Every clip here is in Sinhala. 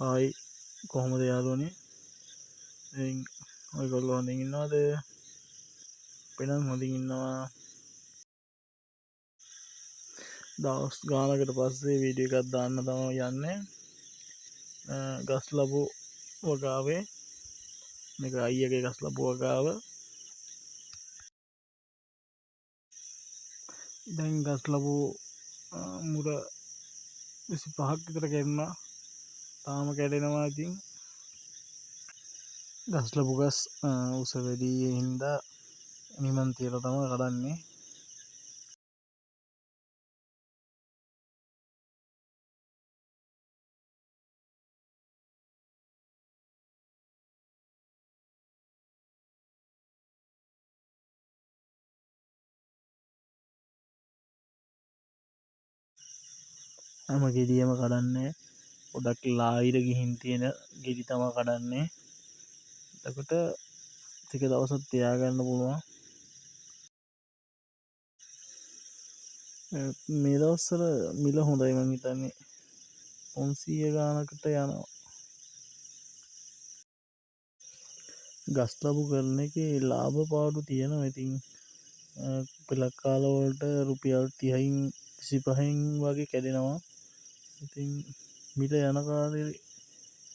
ආයි කොහොමද යාළුවනේ? ඉතින් ඔයගොල්ලෝ හොඳින් ඉන්නවද? අපි නම් හොඳින් ඉන්නවා. දවස් ගානකට පස්සේ වීඩියෝ එකක් දාන්න තමයි යන්නේ. ගස් ලැබු වගාවේ මේක අයියගේ ගස් ලැබු වගාව. දැන් ගස් ලැබු මුර 25ක් විතර කැඩුනා. තාම කැඩෙනවා. ඉතින් ගස් ලැබු ගස් උස වැඩි හින්දා නිමන් තියලා තමයි කඩන්නේ. හැම ගෙඩියම කඩන්නේ. ගොඩක් ලායිර ගිහින් තියෙන ගෙඩි තමයි කඩන්නේ. එතකොට ටික දවසක් තියාගන්න පුළුවන්. මේ දවස්වල මිල හොඳයි මං හිතන්නේ 500 ගානකට යනවා. ගස් ලැබු කරන එකේ ලාභ පාඩු තියෙනවා. ඉතින් පෙළක් කාලවලට රුපියල් 30න් 25න් වගේ කැඩෙනවා. ඉතින් මිල යන කාලේ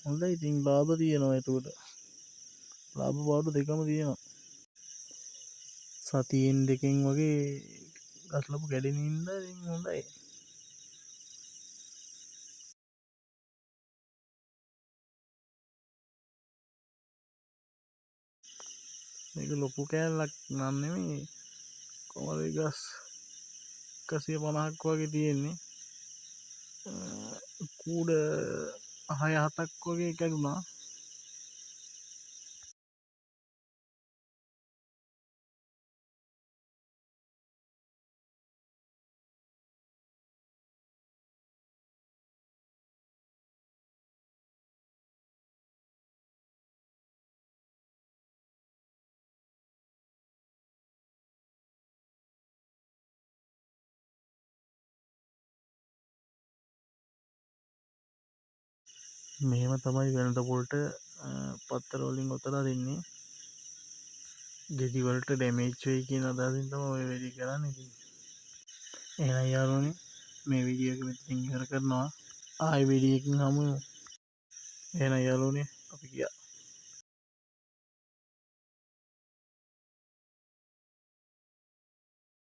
හොඳයි. ඉතින් ලාභ තියෙනවා. එතකොට ලාභ පාඩු දෙකම තියෙනවා. සතියෙන් දෙකෙන් වගේ ගස් ලැබු කැඩෙන හින්දා ඉතින් හොඳයි. මේක ලොකු කෑල්ලක් නම් නෙමෙයි. කොහමද ගස් 150ක් වගේ තියෙන්නේ. කූඩ 6-7ක් වගේ කැඩුනා. මෙහෙම තමයි වෙළඳ පොළට පත්තර වලින් ඔතලා දෙන්නේ. ගෙඩි වලට ඩැමේජ් වෙයි කියන අදහසින් තමයි ඔය වැඩේ කරන්නේ. ඉතින් එහෙනම් යාළුවනේ මේ වීඩියෝ එක මෙතනින් ඉවර කරනවා. ආයෙ වීඩියෝ එකකින් හමු වෙමු. එහෙනම් යාළුවනේ අපි ගියා.